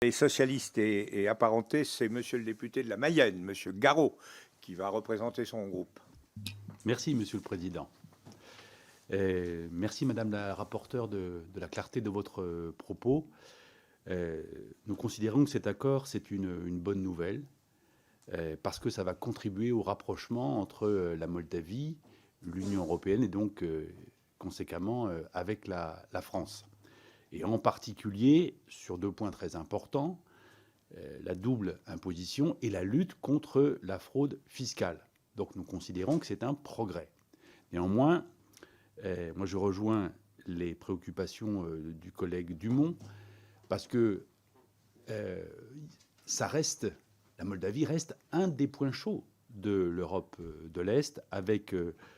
Les socialistes et apparentés, c'est monsieur le député de la Mayenne, monsieur Garot, qui va représenter son groupe. Merci, Monsieur le Président. Merci, Madame la rapporteure, de la clarté de votre propos. Nous considérons que cet accord, c'est une bonne nouvelle, parce que ça va contribuer au rapprochement entre la Moldavie, l'Union européenne et donc, conséquemment, avec la France. Et en particulier, sur 2 points très importants, la double imposition et la lutte contre la fraude fiscale. Donc nous considérons que c'est un progrès. Néanmoins, moi je rejoins les préoccupations du collègue Dumont, parce que la Moldavie reste un des points chauds de l'Europe de l'Est, avec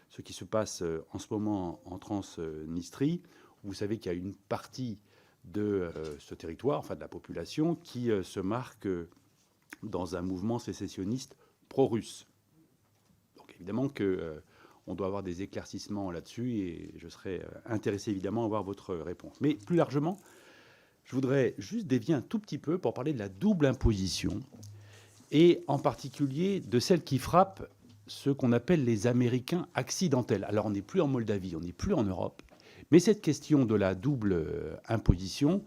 ce qui se passe en ce moment en Transnistrie. Vous savez qu'il y a une partie de ce territoire, enfin de la population, qui se marque dans un mouvement sécessionniste pro-russe. Donc évidemment qu'on doit avoir des éclaircissements là-dessus, et je serais intéressé évidemment à avoir votre réponse. Mais plus largement, je voudrais juste dévier un tout petit peu pour parler de la double imposition, et en particulier de celle qui frappe ce qu'on appelle les Américains accidentels. Alors on n'est plus en Moldavie, on n'est plus en Europe, mais cette question de la double imposition,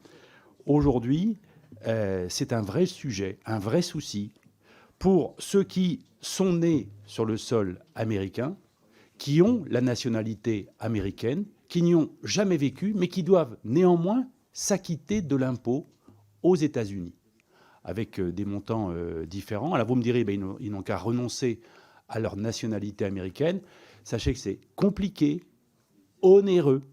aujourd'hui, c'est un vrai sujet, un vrai souci pour ceux qui sont nés sur le sol américain, qui ont la nationalité américaine, qui n'y ont jamais vécu, mais qui doivent néanmoins s'acquitter de l'impôt aux États-Unis, avec des montants différents. Alors vous me direz, ils n'ont qu'à renoncer à leur nationalité américaine. Sachez que c'est compliqué, onéreux.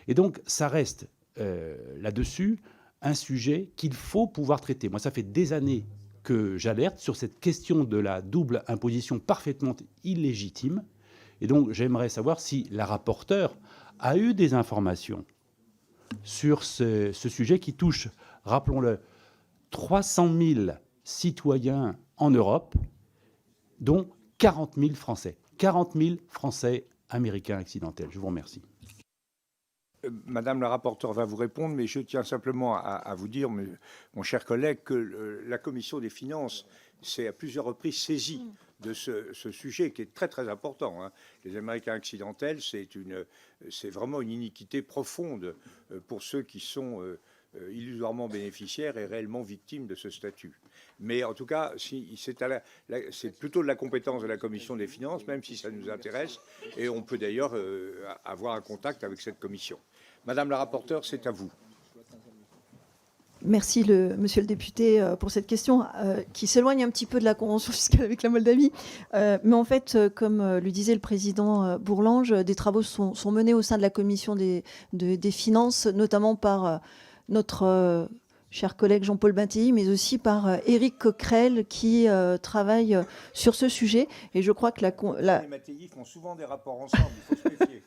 Et donc, ça reste là-dessus un sujet qu'il faut pouvoir traiter. Moi, ça fait des années que j'alerte sur cette question de la double imposition parfaitement illégitime. Et donc, j'aimerais savoir si la rapporteure a eu des informations sur ce sujet qui touche, rappelons-le, 300 000 citoyens en Europe, dont 40 000 Français. 40 000 Français américains accidentels. Je vous remercie. Madame la rapporteure va vous répondre, mais je tiens simplement à vous dire, mon cher collègue, que la Commission des finances s'est à plusieurs reprises saisie de ce sujet qui est très très important. Les Américains accidentels, c'est vraiment une iniquité profonde pour ceux qui sont illusoirement bénéficiaires et réellement victimes de ce statut. Mais en tout cas, c'est plutôt de la compétence de la Commission des finances, même si ça nous intéresse, et on peut d'ailleurs avoir un contact avec cette commission. Madame la rapporteure, c'est à vous. Merci, monsieur le député, pour cette question qui s'éloigne un petit peu de la convention fiscale avec la Moldavie. Mais en fait, comme le disait le président Bourlange, des travaux sont menés au sein de la commission des finances, notamment par notre cher collègue Jean-Paul Bintéi, mais aussi par Éric Coquerel qui travaille sur ce sujet. Et je crois que Les Mattei font souvent des rapports ensemble, il faut se méfier.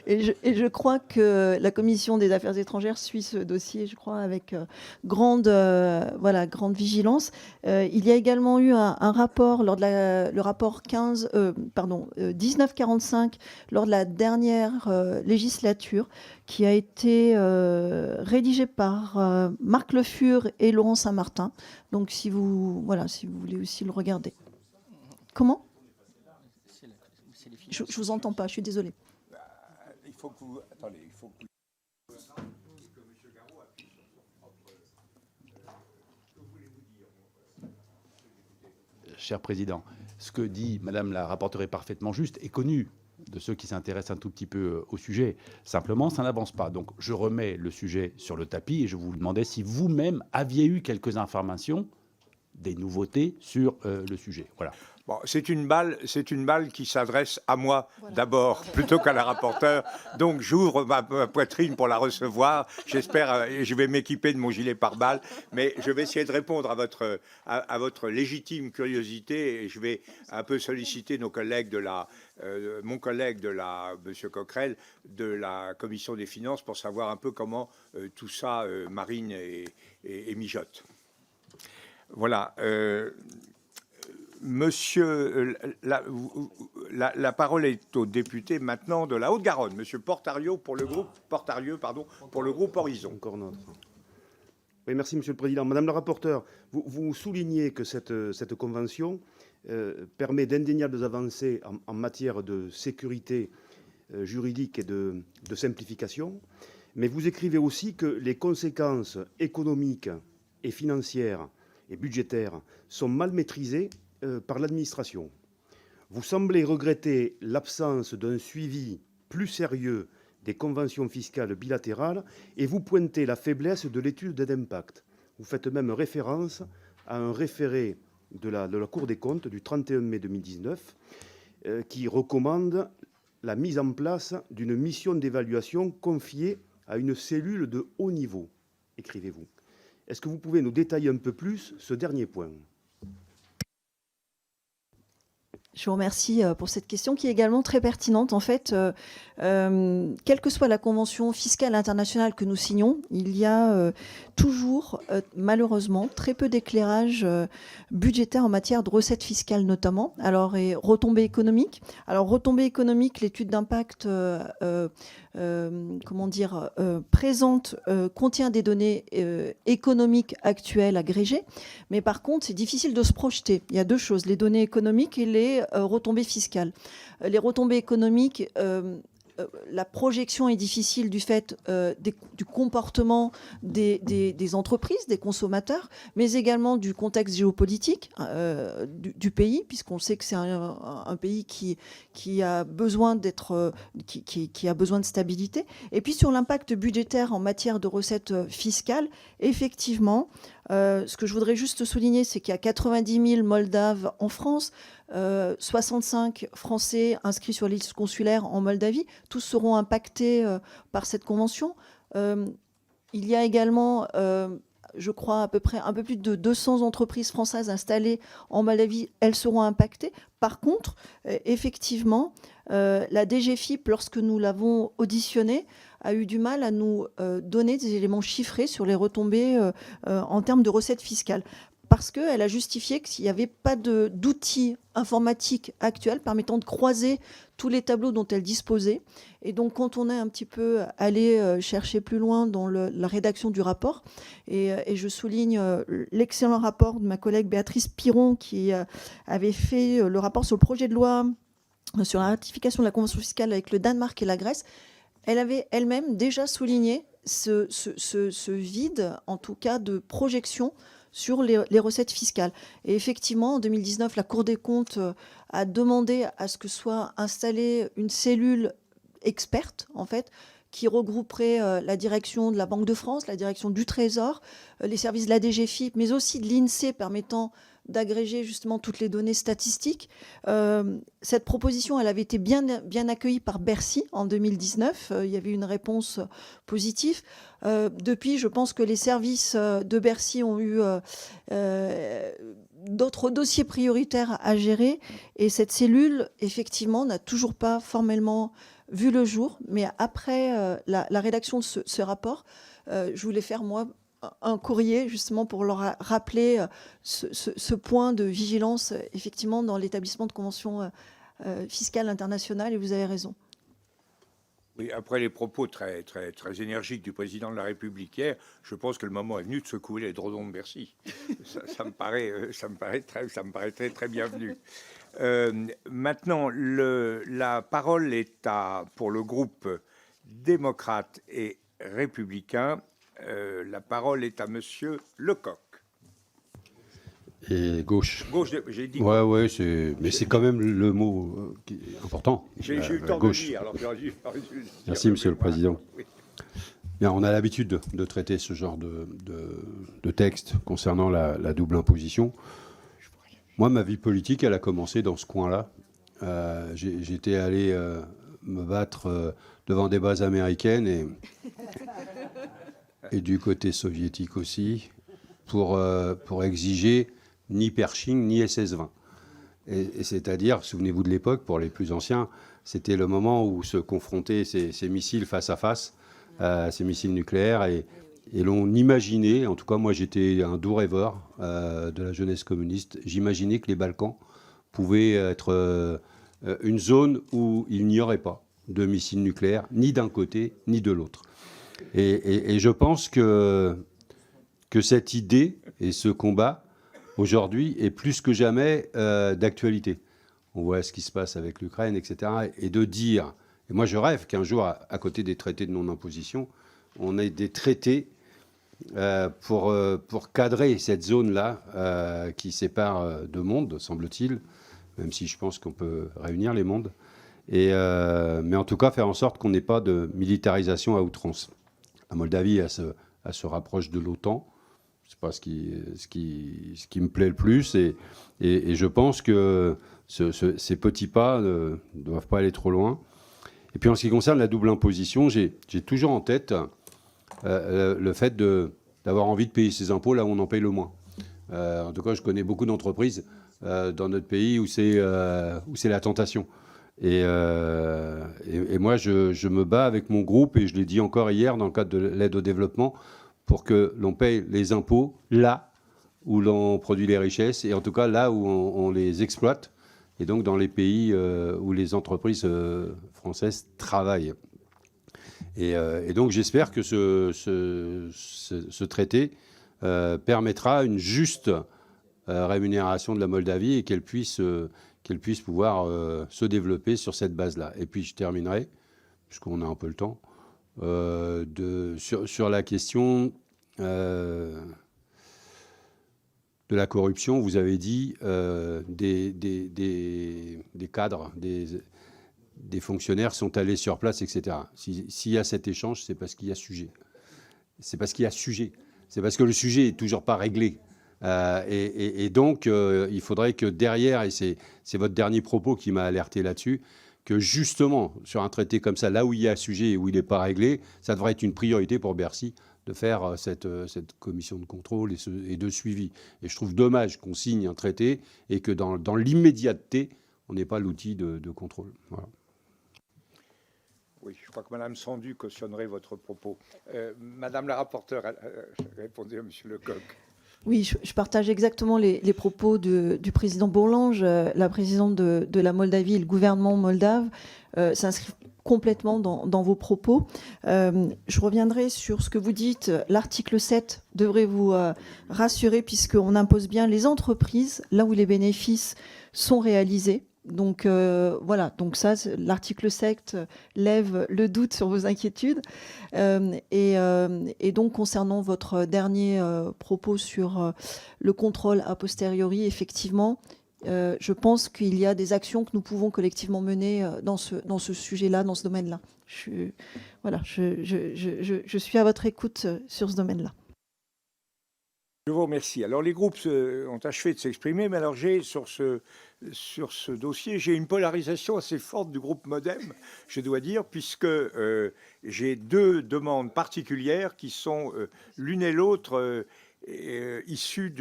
et je crois que la commission des affaires étrangères suit ce dossier, je crois, avec grande vigilance. Il y a également eu un rapport lors de le rapport 1945 lors de la dernière législature, qui a été rédigé par Marc Le Fur et Laurent Saint-Martin. Donc si vous voulez aussi le regarder. Comment ? Je vous entends pas, je suis désolée. Il faut que vous... Attendez, il faut que... Cher Président, ce que dit Madame la rapporteure est parfaitement juste et connu de ceux qui s'intéressent un tout petit peu au sujet. Simplement, ça n'avance pas. Donc, je remets le sujet sur le tapis et je vous demandais si vous-même aviez eu quelques informations, des nouveautés sur le sujet. Voilà. Bon, c'est une balle qui s'adresse à moi d'abord, plutôt qu'à la rapporteure. Donc j'ouvre ma poitrine pour la recevoir. J'espère, je vais m'équiper de mon gilet pare-balles, mais je vais essayer de répondre à votre légitime curiosité, et je vais un peu solliciter nos collègues mon collègue Monsieur Coquerel, de la Commission des finances, pour savoir un peu comment tout ça marine et mijote. Voilà. Monsieur, la parole est au député maintenant de la Haute-Garonne, Monsieur Portarieux pour le groupe Horizon. Encore notre. Oui, merci, Monsieur le Président. Madame la rapporteure, vous soulignez que cette convention permet d'indéniables avancées en matière de sécurité juridique et de simplification, mais vous écrivez aussi que les conséquences économiques et financières et budgétaires sont mal maîtrisées par l'administration. Vous semblez regretter l'absence d'un suivi plus sérieux des conventions fiscales bilatérales et vous pointez la faiblesse de l'étude d'impact. Vous faites même référence à un référé de la Cour des comptes du 31 mai 2019 qui recommande la mise en place d'une mission d'évaluation confiée à une cellule de haut niveau, écrivez-vous. Est-ce que vous pouvez nous détailler un peu plus ce dernier point ? Je vous remercie pour cette question qui est également très pertinente. En fait, quelle que soit la convention fiscale internationale que nous signons, il y a toujours, malheureusement, très peu d'éclairage budgétaire en matière de recettes fiscales notamment. Alors, et retombées économiques. Alors, retombées économiques, l'étude d'impact présente, contient des données économiques actuelles agrégées, mais par contre, c'est difficile de se projeter. Il y a deux choses, les données économiques et les retombées fiscales. Les retombées économiques, la projection est difficile du fait du comportement des entreprises, des consommateurs, mais également du contexte géopolitique du pays, puisqu'on sait que c'est un pays qui a besoin qui a besoin de stabilité. Et puis sur l'impact budgétaire en matière de recettes fiscales, effectivement, ce que je voudrais juste souligner, c'est qu'il y a 90 000 Moldaves en France, 65 Français inscrits sur la liste consulaire en Moldavie. Tous seront impactés par cette convention. Il y a également, je crois, à peu près un peu plus de 200 entreprises françaises installées en Moldavie. Elles seront impactées. Par contre, effectivement, la DGFiP, lorsque nous l'avons auditionnée, a eu du mal à nous donner des éléments chiffrés sur les retombées en termes de recettes fiscales. Parce qu'elle a justifié qu'il n'y avait pas d'outils informatiques actuels permettant de croiser tous les tableaux dont elle disposait. Et donc, quand on est un petit peu allé chercher plus loin dans la rédaction du rapport, et je souligne l'excellent rapport de ma collègue Béatrice Piron, qui avait fait le rapport sur le projet de loi sur la ratification de la convention fiscale avec le Danemark et la Grèce, elle avait elle-même déjà souligné ce vide, en tout cas de projection, sur les recettes fiscales. Et effectivement, en 2019, la Cour des comptes a demandé à ce que soit installée une cellule experte, en fait, qui regrouperait la direction de la Banque de France, la direction du Trésor, les services de la DGFiP, mais aussi de l'INSEE permettant d'agréger justement toutes les données statistiques. Cette proposition, elle avait été bien accueillie par Bercy en 2019. Il y avait une réponse positive. Depuis, je pense que les services de Bercy ont eu d'autres dossiers prioritaires à gérer. Et cette cellule, effectivement, n'a toujours pas formellement vu le jour. Mais après la rédaction de ce rapport, je voulais faire, moi, un courrier justement pour leur rappeler ce point de vigilance effectivement dans l'établissement de conventions fiscales internationales, et vous avez raison. Oui, après les propos très énergiques du président de la République hier, je pense que le moment est venu de secouer les drôdons de Bercy. ça me paraît très bienvenu. Maintenant, la parole est pour le groupe démocrate et républicain. La parole est à Monsieur Lecoq. Et gauche. Gauche, j'ai dit. Ouais, mais c'est quand même le mot qui est important. J'ai eu le temps gauche. de dire. Alors, merci, Monsieur le Président. Oui. Bien, on a l'habitude de traiter ce genre de texte concernant la double imposition. Moi, ma vie politique, elle a commencé dans ce coin-là. J'étais allé me battre devant des bases américaines et du côté soviétique aussi, pour exiger ni Pershing ni SS-20. Et c'est-à-dire, souvenez-vous de l'époque, pour les plus anciens, c'était le moment où se confrontaient ces missiles face à face, ces missiles nucléaires, et l'on imaginait, en tout cas moi j'étais un doux rêveur de la jeunesse communiste, j'imaginais que les Balkans pouvaient être une zone où il n'y aurait pas de missiles nucléaires, ni d'un côté, ni de l'autre. Et je pense que que cette idée et ce combat, aujourd'hui, est plus que jamais d'actualité. On voit ce qui se passe avec l'Ukraine, etc. Et de dire, et moi je rêve qu'un jour, à côté des traités de non-imposition, on ait des traités pour cadrer cette zone-là qui sépare deux mondes, semble-t-il, même si je pense qu'on peut réunir les mondes. Mais en tout cas, faire en sorte qu'on n'ait pas de militarisation à outrance. La Moldavie, elle se rapproche de l'OTAN. C'est pas ce qui me plaît le plus. Et je pense que ces petits pas ne doivent pas aller trop loin. Et puis en ce qui concerne la double imposition, j'ai toujours en tête le fait d'avoir envie de payer ses impôts là où on en paye le moins. En tout cas, je connais beaucoup d'entreprises dans notre pays où c'est la tentation. Et moi, je me bats avec mon groupe, et je l'ai dit encore hier dans le cadre de l'aide au développement, pour que l'on paye les impôts là où l'on produit les richesses, et en tout cas là où on les exploite, et donc dans les pays où les entreprises françaises travaillent. Et donc j'espère que ce traité permettra une juste rémunération de la Moldavie, et qu'elle puisse pouvoir se développer sur cette base-là. Et puis je terminerai, puisqu'on a un peu le temps, sur la question de la corruption. Vous avez dit des cadres, des fonctionnaires sont allés sur place, etc. S'il y a cet échange, c'est parce qu'il y a sujet. C'est parce qu'il y a sujet. C'est parce que le sujet n'est toujours pas réglé. Et donc, il faudrait que derrière, et c'est votre dernier propos qui m'a alerté là-dessus, que justement, sur un traité comme ça, là où il y a sujet et où il n'est pas réglé, ça devrait être une priorité pour Bercy de faire cette commission de contrôle et de suivi. Et je trouve dommage qu'on signe un traité et que dans l'immédiateté, on n'ait pas l'outil de contrôle. Voilà. Oui, je crois que Mme Sandu cautionnerait votre propos. Madame la rapporteure, répondez à M. Lecoq. Oui, je partage exactement les propos du président Bourlanges. La présidente de la Moldavie et le gouvernement moldave s'inscrivent complètement dans vos propos. Je reviendrai sur ce que vous dites. L'article 7 devrait vous rassurer, puisqu'on impose bien les entreprises là où les bénéfices sont réalisés. Donc voilà, donc ça, l'article 7 lève le doute sur vos inquiétudes. Et donc concernant votre dernier propos sur le contrôle a posteriori, effectivement, je pense qu'il y a des actions que nous pouvons collectivement mener dans ce sujet-là, dans ce domaine-là. Je suis à votre écoute sur ce domaine-là. Je vous remercie. Alors les groupes ont achevé de s'exprimer, mais alors j'ai sur ce dossier, j'ai une polarisation assez forte du groupe Modem, je dois dire, puisque j'ai deux demandes particulières qui sont l'une et l'autre issues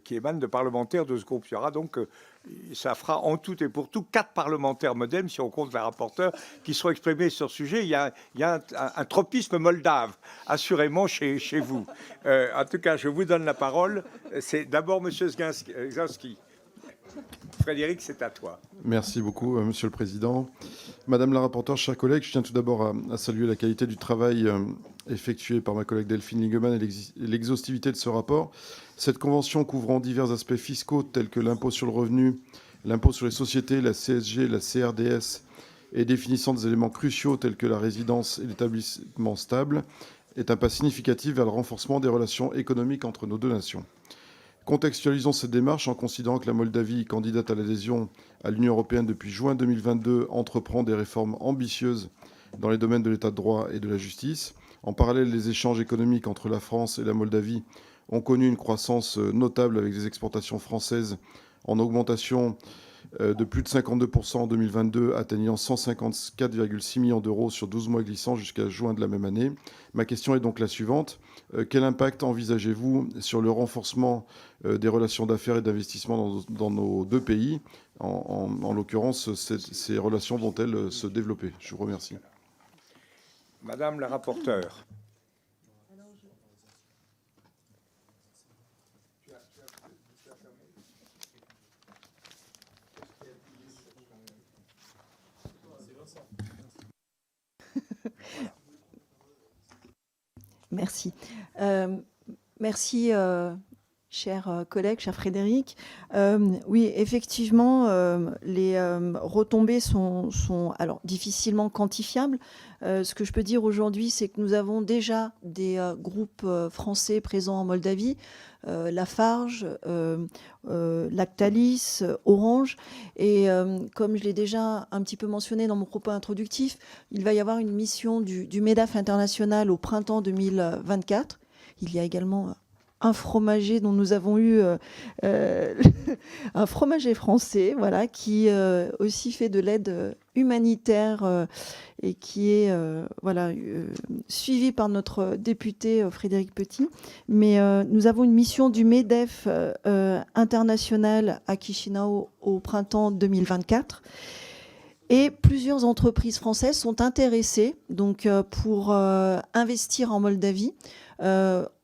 qui émanent de parlementaires de ce groupe. Il y aura donc, ça fera en tout et pour tout 4 parlementaires Modem, si on compte la rapporteure, qui seront exprimés sur ce sujet. Il y a un tropisme moldave, assurément, chez vous. En tout cas, je vous donne la parole. C'est d'abord M. Zginski. Frédéric, c'est à toi. Merci beaucoup, Monsieur le Président. Madame la rapporteure, chers collègues, je tiens tout d'abord à saluer la qualité du travail effectué par ma collègue Delphine Lingemann et l'exhaustivité de ce rapport. Cette convention couvrant divers aspects fiscaux tels que l'impôt sur le revenu, l'impôt sur les sociétés, la CSG, la CRDS, et définissant des éléments cruciaux tels que la résidence et l'établissement stable, est un pas significatif vers le renforcement des relations économiques entre nos deux nations. Contextualisons cette démarche en considérant que la Moldavie, candidate à l'adhésion à l'Union européenne depuis juin 2022, entreprend des réformes ambitieuses dans les domaines de l'état de droit et de la justice. En parallèle, les échanges économiques entre la France et la Moldavie ont connu une croissance notable, avec des exportations françaises en augmentation de plus de 52% en 2022, atteignant 154,6 millions d'euros sur 12 mois glissants jusqu'à juin de la même année. Ma question est donc la suivante. Quel impact envisagez-vous sur le renforcement des relations d'affaires et d'investissement dans nos deux pays ? En l'occurrence, ces relations vont-elles se développer ? Je vous remercie. Madame la rapporteure. Merci. Merci, cher collègue, cher Frédéric. Oui, effectivement, les retombées sont alors difficilement quantifiables. Ce que je peux dire aujourd'hui, c'est que nous avons déjà des groupes français présents en Moldavie, Lafarge, Lactalis, Orange. Et comme je l'ai déjà un petit peu mentionné dans mon propos introductif, il va y avoir une mission du MEDAF international au printemps 2024. Il y a également un fromager dont nous avons eu un fromager français, voilà, qui aussi fait de l'aide humanitaire et qui est suivi par notre député Frédéric Petit. Mais nous avons une mission du MEDEF international à Chisinau au printemps 2024. Et plusieurs entreprises françaises sont intéressées donc, pour investir en Moldavie.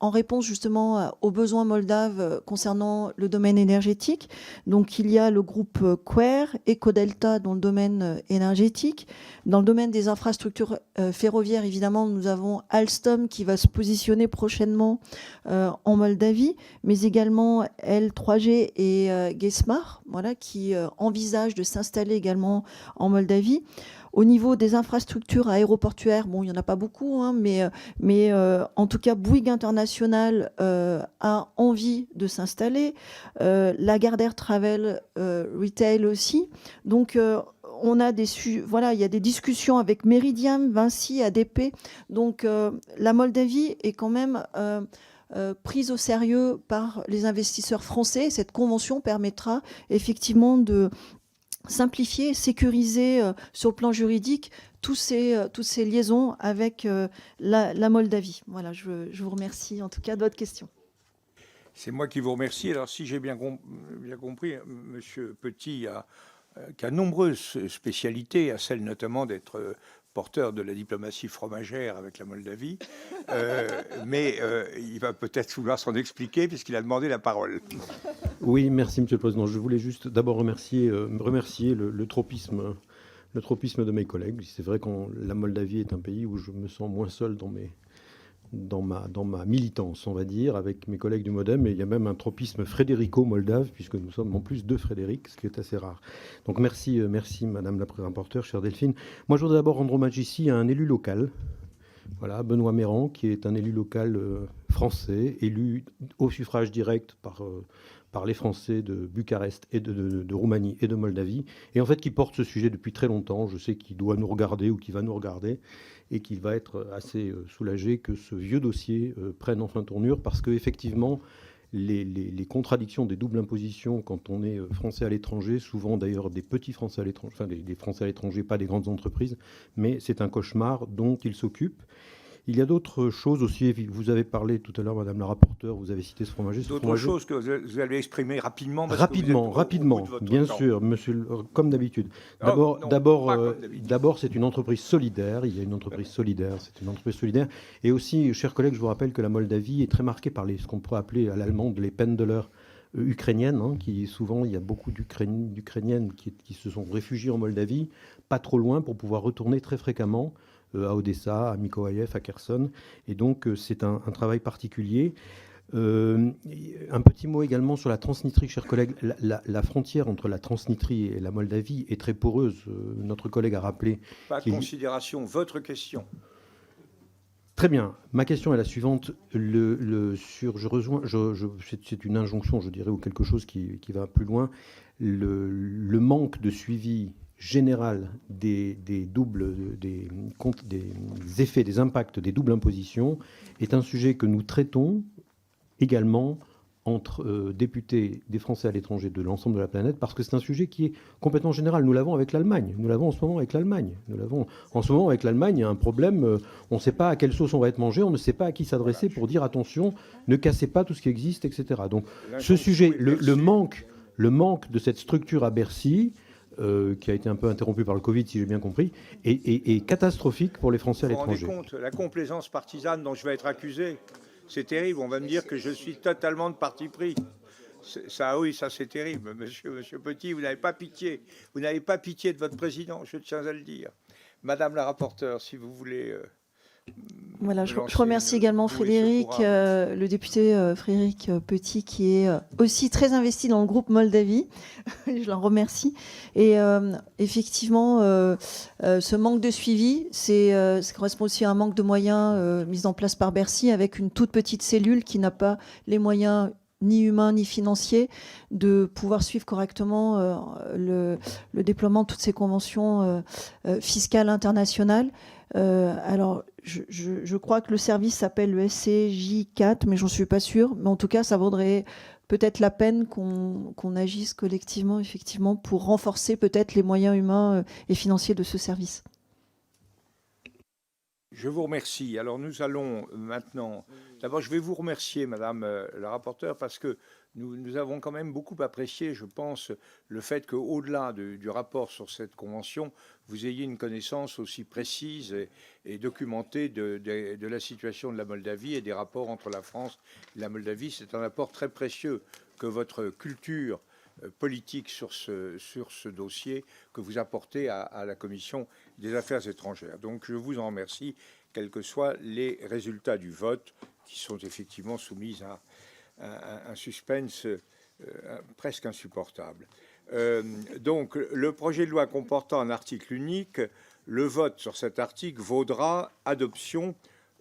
En réponse justement aux besoins moldaves concernant le domaine énergétique. Donc il y a le groupe Quer, Ecodelta dans le domaine énergétique. Dans le domaine des infrastructures ferroviaires, évidemment, nous avons Alstom qui va se positionner prochainement en Moldavie, mais également L3G et Gesmar, voilà, qui envisagent de s'installer également en Moldavie. Au niveau des infrastructures aéroportuaires, bon, il n'y en a pas beaucoup, hein, mais en tout cas, Bouygues International a envie de s'installer. Lagardère Travel Retail aussi. Donc, on a il y a des discussions avec Meridiam, Vinci, ADP. Donc, la Moldavie est quand même prise au sérieux par les investisseurs français. Cette convention permettra effectivement de simplifier, sécuriser sur le plan juridique toutes ces liaisons avec la Moldavie. Voilà, je vous remercie en tout cas de votre question. C'est moi qui vous remercie. Alors, si j'ai bien compris, M. Petit a nombreuses spécialités, à celle notamment d'être porteur de la diplomatie fromagère avec la Moldavie, mais il va peut-être vouloir s'en expliquer puisqu'il a demandé la parole. Oui, merci Monsieur le Président. Je voulais juste d'abord remercier le tropisme de mes collègues. C'est vrai que la Moldavie est un pays où je me sens moins seul dans ma militance, on va dire, avec mes collègues du MoDem, et il y a même un tropisme frédérico-moldave, puisque nous sommes en plus deux Frédéric, ce qui est assez rare. Donc merci Madame la rapporteure, chère Delphine. Moi, je voudrais d'abord rendre hommage ici à un élu local, voilà, Benoît Mérand, qui est un élu local français, élu au suffrage direct par les Français de Bucarest et de Roumanie et de Moldavie, et en fait qui porte ce sujet depuis très longtemps. Je sais qu'il doit nous regarder ou qu'il va nous regarder, et qu'il va être assez soulagé que ce vieux dossier prenne enfin tournure, parce qu'effectivement, les contradictions des doubles impositions quand on est français à l'étranger, souvent d'ailleurs des petits Français à l'étranger, enfin des Français à l'étranger, pas des grandes entreprises, mais c'est un cauchemar dont il s'occupe. Il y a d'autres choses aussi. Vous avez parlé tout à l'heure, Madame la rapporteure, vous avez cité ce fromager. D'autres choses que vous allez exprimer rapidement. Rapidement, bien sûr, monsieur, comme d'habitude. D'abord, c'est une entreprise solidaire. Il y a une entreprise solidaire, c'est une entreprise solidaire. Et aussi, chers collègues, je vous rappelle que la Moldavie est très marquée par ce qu'on pourrait appeler à l'allemande les Pendler ukrainiennes, hein, qui souvent, il y a beaucoup d'Ukrainiennes qui se sont réfugiées en Moldavie, pas trop loin pour pouvoir retourner très fréquemment à Odessa, à Mykolaiv, à Kherson. Et donc, c'est un travail particulier. Un petit mot également sur la Transnistrie, chers collègues. La frontière entre la Transnistrie et la Moldavie est très poreuse. Notre collègue a rappelé... Pas de considération. Votre question. Très bien. Ma question est la suivante. C'est une injonction, je dirais, ou quelque chose qui va plus loin. Le manque de suivi général des effets, des impacts des doubles impositions est un sujet que nous traitons également entre députés des Français à l'étranger de l'ensemble de la planète, parce que c'est un sujet qui est complètement général. Nous l'avons avec l'Allemagne. Nous l'avons en ce moment avec l'Allemagne. Il y a un problème. On ne sait pas à quelle sauce on va être mangé. On ne sait pas à qui s'adresser pour dire attention, ne cassez pas tout ce qui existe, etc. Donc ce sujet, le manque de cette structure à Bercy, qui a été un peu interrompu par le Covid, si j'ai bien compris, est catastrophique pour les Français à l'étranger. Vous vous rendez compte, la complaisance partisane dont je vais être accusé, c'est terrible. On va me dire que je suis totalement de parti pris. Ça, oui, ça c'est terrible. Monsieur Petit, vous n'avez pas pitié. Vous n'avez pas pitié de votre président, je tiens à le dire. Madame la rapporteure, si vous voulez Voilà, je lancer remercie une également bouée Frédéric, secours à- le député Frédéric Petit, qui est aussi très investi dans le groupe Moldavie. Je l'en remercie. Et effectivement, ce manque de suivi, ça correspond aussi à un manque de moyens mis en place par Bercy, avec une toute petite cellule qui n'a pas les moyens ni humains ni financiers de pouvoir suivre correctement le déploiement de toutes ces conventions fiscales internationales. Alors, je crois que le service s'appelle le SCJ4, mais j'en suis pas sûre. Mais en tout cas, ça vaudrait peut-être la peine qu'on agisse collectivement, effectivement, pour renforcer peut-être les moyens humains et financiers de ce service. Je vous remercie. Alors nous allons maintenant... D'abord, je vais vous remercier, Madame la rapporteure, parce que nous avons quand même beaucoup apprécié, je pense, le fait qu'au-delà du rapport sur cette convention, vous ayez une connaissance aussi précise et documentée de la situation de la Moldavie et des rapports entre la France et la Moldavie. C'est un apport très précieux que votre culture politique sur ce dossier que vous apportez à la Commission des Affaires étrangères. Donc je vous en remercie, quels que soient les résultats du vote, qui sont effectivement soumis à un suspense presque insupportable. Donc le projet de loi comportant un article unique, le vote sur cet article vaudra adoption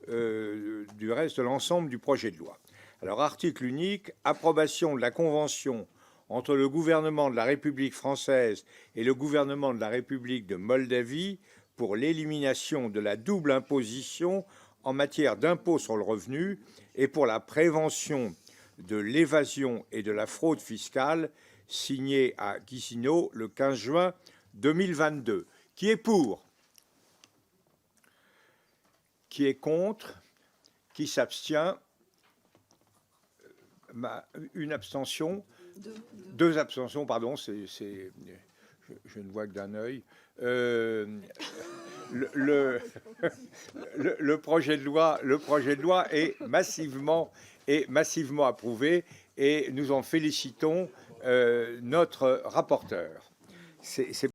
du reste de l'ensemble du projet de loi. Alors article unique, approbation de la convention entre le gouvernement de la République française et le gouvernement de la République de Moldavie pour l'élimination de la double imposition en matière d'impôt sur le revenu et pour la prévention de l'évasion et de la fraude fiscale, signé à Chisinau le 15 juin 2022. Qui est pour? Qui est contre? Qui s'abstient? Une abstention. Deux abstentions, pardon, je ne vois que d'un œil. Le projet de loi est massivement approuvé et nous en félicitons notre rapporteur. C'est